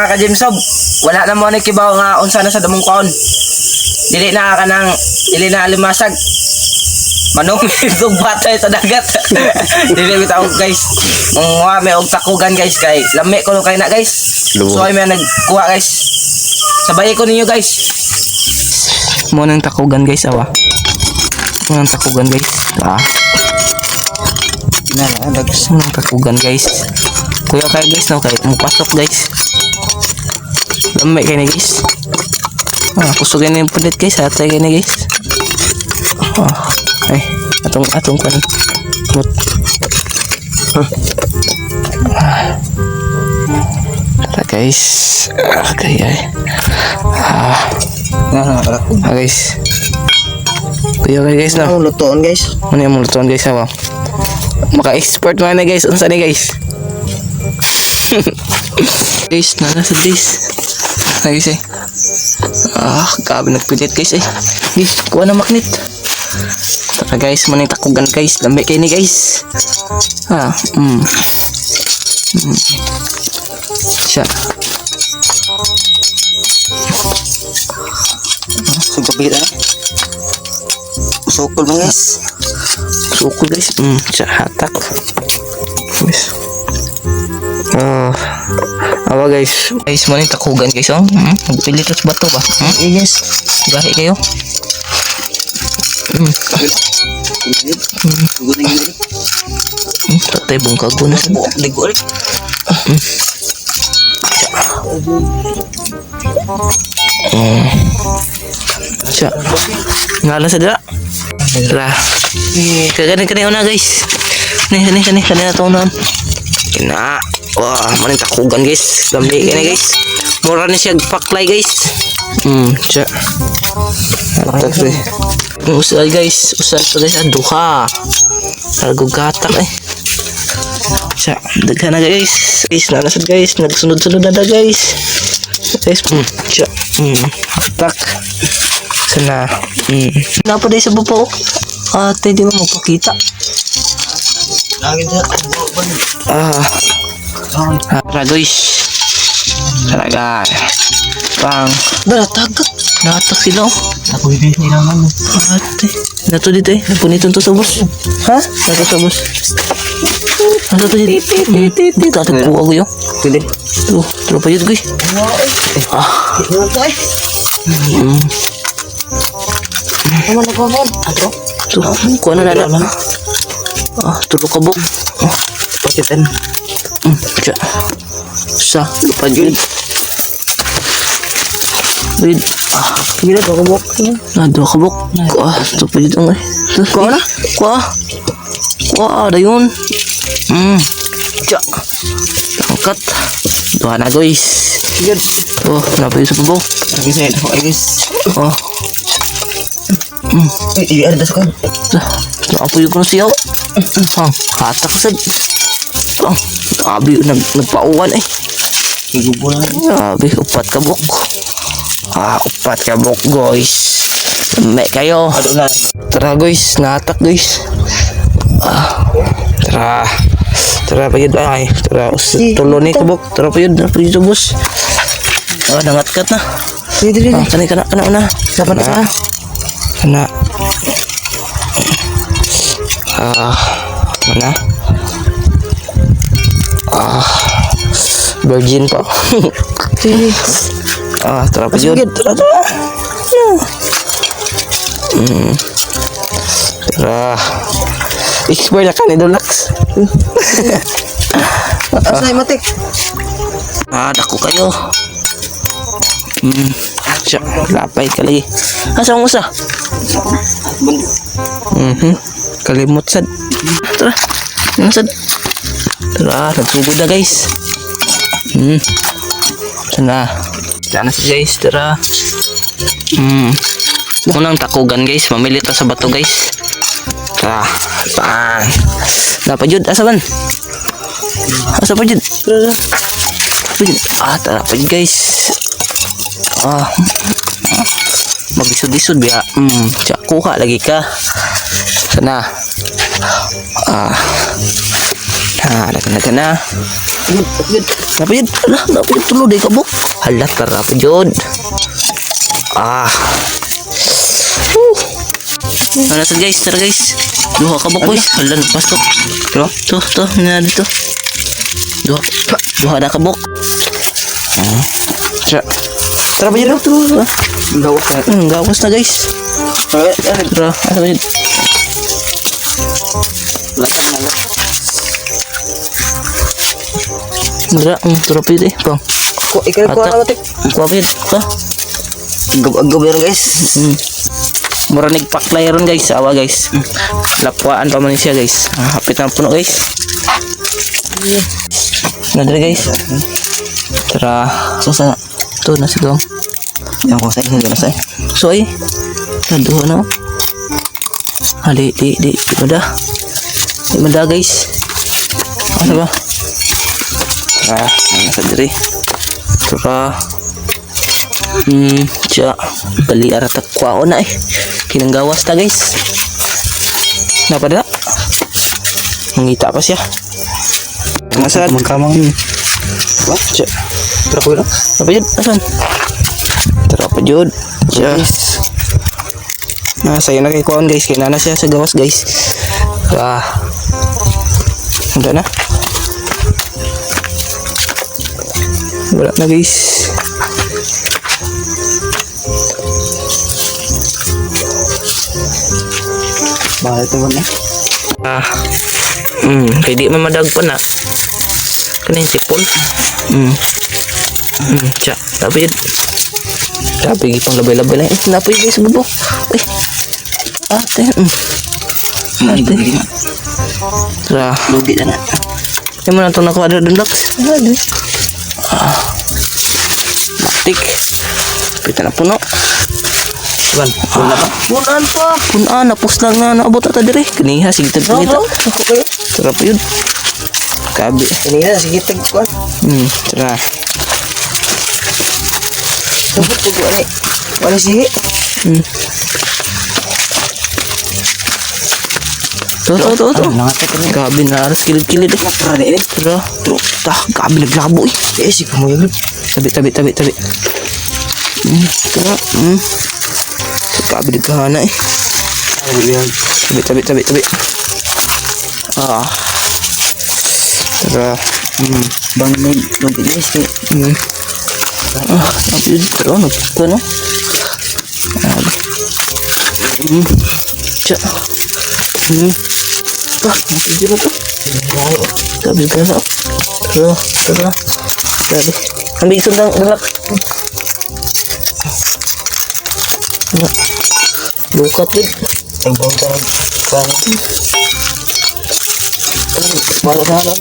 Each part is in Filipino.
mga ka-Jimsob, wala na mo ni kibaw nga unsa na sa damong kaon. Dili na limasag. Manong dug batay sa dagat. Dili bitaw guys. Mga may og takugan guys kay lami ko kay na guys. So ay may nagkuha guys. Sabay ko ninyo guys. Mo nang takugan guys awa. Mo nang takugan guys. Dags mo nang takugan guys. Kuya kay guys no kay mupasok guys. Lami kay ni guys. Kusugin na yung pulit guys. Atay kay ni guys. Ay, atong kan mut. Guys. Okay ay. Guys. Kuya kay guys na. Lutoon guys. Ano yung lutoon guys ha? Maka-expert man na guys. Unsa ni guys? Guys, nasa guys. Guys eh. Grabe nagpilit guys eh. Guys, kuha na maknit. Tara guys, maning takugan guys. Lambi kayo ni guys. Siya. Sugabit na. Sukol mga guys. Sukol guys. Siya, hatak. Guys. Awa guys. Guys, maning takugan guys. Magpilit sa bato ba? Yes. Gahi kayo. Tatay bungkag ko na sa ligo ulit. Siya. Ngalan sa dira. Tara. Kagani una guys. Kani na to noon. Kina. Wah, maning takugan guys. Lambi kani guys. Mura ni siya paklay guys. Siya. Atak rin. Usay guys. Usay to guys. Duha. Argugatak eh. Siya. Daghan na guys. Guys, nanasad guys. Nagsunod-sunod na guys. Guys. Siya. Atak. Sana. Napa day sa bupo. Ate, di mo magpakita. Lagin sa Tara guys. Talaga. Tagat. Natak sila. Ako bibig nila man. Ate. Nato dito eh. Napuniton to sa bus. Ha? Nato sa bus. Nato to dito. Dito kuha ko yun. Pwede. Tulo pa yun guys. Ano na po man? Ato? Kuha na nada. Tulo ka buk. Pakitan. Siya. Sa. Lupa yun. Wait. Gila to kabok. Dua kabuk. Kuha. Ito pa dito nga. Kuha na. Kuha. Ada yun. Siya. Angkat. Dua na guys. Sige. Kenapa yun sa pabok? Lagi saya dah guys. Iya ada sekarang. Apa yun ko na siyaw? Hatak sad. Grabe nagpauwan eh. Igubulan. Grabe, upat kabok. Upat kabok guys. Lamay kayo. Aduh na. Tara guys, natak guys. Tara pa yun ay. Tara, tulo ni kabok. Tara pa yun sa bus. Nangatkat na. Dili. Kana una. Saban na. Kana. Mana? Virgin pa. Sini. Tara pa yun. Tara. Expert na ka ni Dolax. Asay matik. Dako kayo. Siya, lapay ka lagi. Asa mo sa? Kalimot sad. Tara. Yung sad. Tara, nagsugod na guys. Sana. Sana si guys, tara. Unang takugan guys, mamili ta sa bato guys. Tara. Saan? Dapat jud, asa man? Asa pa jud? Tara pa jud guys. Magisod-isod biya. Kuha lagi ka. Sana. Dagan na. Napa yun? Ala, napa yun tulo day kabok. Halat tara po yun. Ano sa guys, tara guys. Duha kabok guys. Hala, nagpasok. To, na dito. Duha na kabok. Tara ba yun? Gawas na guys. Tara, ano ba yun? Tara pa yun eh. Pang. Ikaw ko na matik. Kuha pa yun. Agab yun guys. Mura nagpaklay ron guys. Awa guys. Lapuan pa man siya guys. Hapit na puno guys. Nadali guys. Tara. Sasa. Ito na si Gong. Yang ko sa hindi na sa. So ay. Naduha na. Di mada. Di mada guys. Ano ba? Tara. Nasa diri. Tara. Siya. Bali aratak kwao na eh. Kinanggawas ta guys. Napada. Mangita pa siya. Nasaan? Magkamang ni. What? Siya. Tara ko lang. Apa yun? Asan? Tara pa yun. Siya. Sa'yo na kay Kuan guys. Kaya na siya sa gawas guys. Wala na. Wala na guys. Bakit ito na? Kaya di mamadag pa na. Kanin sipon. Siya. Tapi yun. Tapi gipang labay-labay na. Kenapa yun guys? Bubo. Ay. Ate. Ate. Tara. Lugi na na. Yan mo na itong nakuha doon, Dax. Matik. Pita na puno. Tuan, puna pa. Punaan pa. Punaan. Napos lang na naabot ata dire. Kaniha. Sige tagpang ito. Ako kayo. Tara pa yun. Kabi. Kanina, sige tagkuan. Tara. Sabot ko ni. Wala sige. Tuh. Nangatak ka ni. Gabi na aras kilid-kilid. Tara ni ini. Tara. Gabi naglabo eh. Si kamu yun. Tabi. Tara. Gabi naghana eh. Tabi. Tara. Bang lugi guys. Sabi yun. Tara. Nagpuka no. Tiyak. Masih na to. Gabi ka na. Tara. Gabi. Ambil sundang galak. Bukat yun. Ang bawang ka kan. Wala na lang.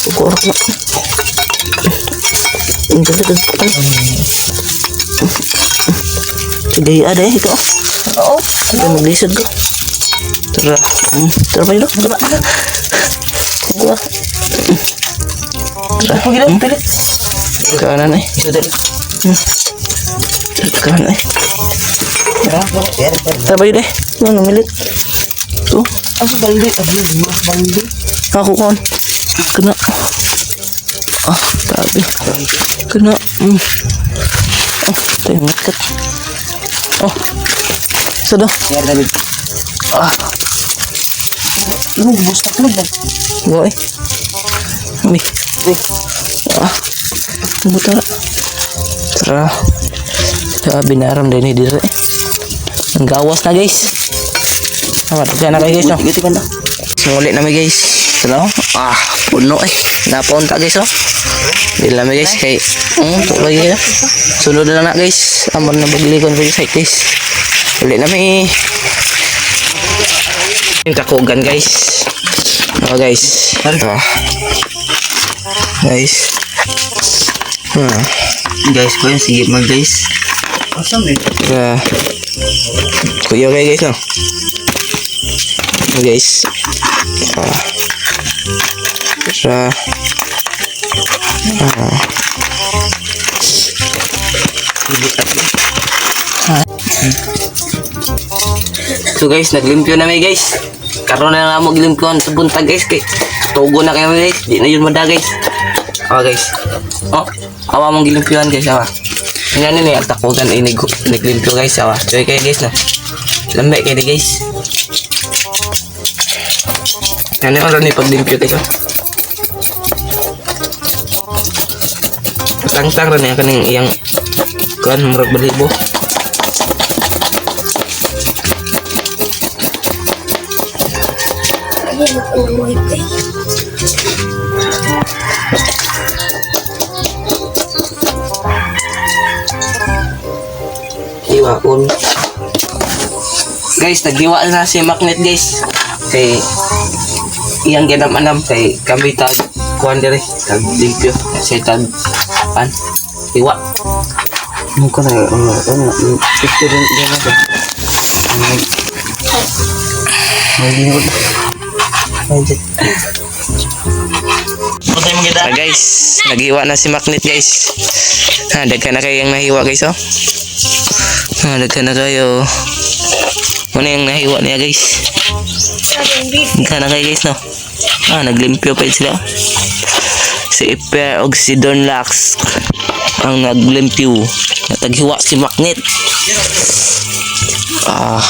Kukurak na. Ang gabi. Sige, ada eh ito. Oo. Sige, maglisod ko. Tara. Tara pa yun. Tara. Tara. Ako gila, pilit. Kanan eh. Ito din. Kanan eh. Tara pa yun eh. Ano, milit. Ito. Ako balde. Balde. Ako kon. Kena. Tabi. Kena. Tayo ngekat. Sudah. Ya, David. Lu bus tak lu dah. Boy. Wih. Buta. Tara. Binaram din ni dire. Ang gawas na guys. Tama na kayo guys no. Gitu kan dah. Sumulit na mi guys. Tara. Puno eh. Napunta guys oh. Dili na mi guys kay tuloy ya. Sunod na na guys. Amon na baglikon ko sa guys. Uli na mi. Yung takugan guys. Guys. Guys. Guys, ko yung sige mag guys. Awesome eh. Kuya kayo guys no. Guys. So guys, naglimpyo na may guys. Karon na mo glimpyon sa buntag guys kay Tugo na kayo guys. Di na yun mada guys. Awa guys. Oh, awa mong gilimpyuhan guys, awa. Yan ni ang takugan ay naglimpyo guys, awa. Joy kayo guys na. Lambe kayo di guys. Yan yung oras ni paglimpyo guys, oh. Tang-tang rin yan kaning iyang kuhan murag balibo. Iwaon. Guys, nagdiwa na si Magnet guys. Kay iyang ginam-anam kay kami tag kuhan dire, tag limpyo. Kasi tag an iwa. Ano ka na? Picture rin din ako. Malingot. Guys, nagiwa na si Magnet guys. Ha, daghan na kayo yung nahiwa guys, oh. Ha, daghan na kayo. Ano yung nahiwa niya guys? Daghan na kayo guys, no? Ah, naglimpyo pa sila. Si Iper og si Don Lax ang naglimpyo. Nataghiwa si Magnet. Ah.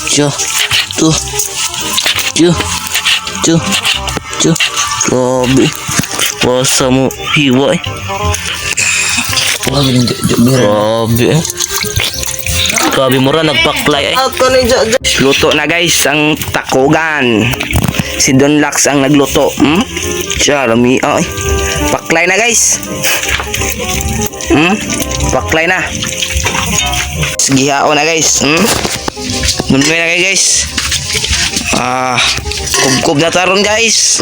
Chu. Grabe. Wasa mo hiwa eh. Grabe eh. Grabe mo ra nagpaklay eh. Luto na guys ang takugan. Si Don Lax ang nagluto. Siya lamia eh. Paklay na guys. Paklay na. Gihao na guys. Nunmoy na kayo guys. Kubkub na taron guys.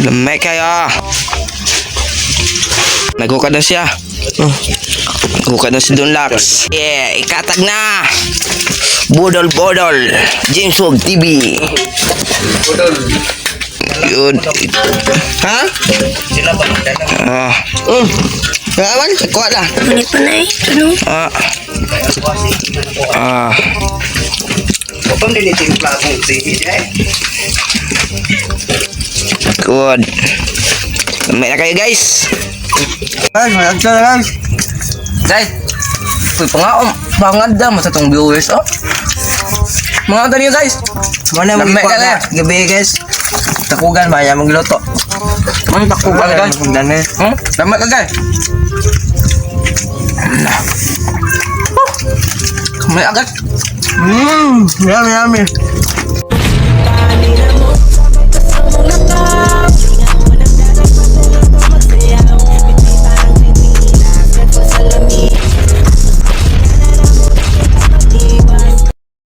Lame kayo. Nagukad na siya. Nagukad na si Don Lax. Yeah, ikatag na. Bodol James Wog TV. Yun. Ha? Sila ba magdala? Kawan, kuha na. Mani pa na eh. Ano? Kung dinitin platong sige eh. Good. Lamay na kayo guys. Guys, mayagsa na guys. Guys, uy, panganda mo sa tong viewers, oh. Mga niyo guys. Mana mo Lamay ikuha ka na. Gabi guys. Takugan ba yan magluto? Takugan guys. Dami. Lamay ka guys. May agad. Yummy.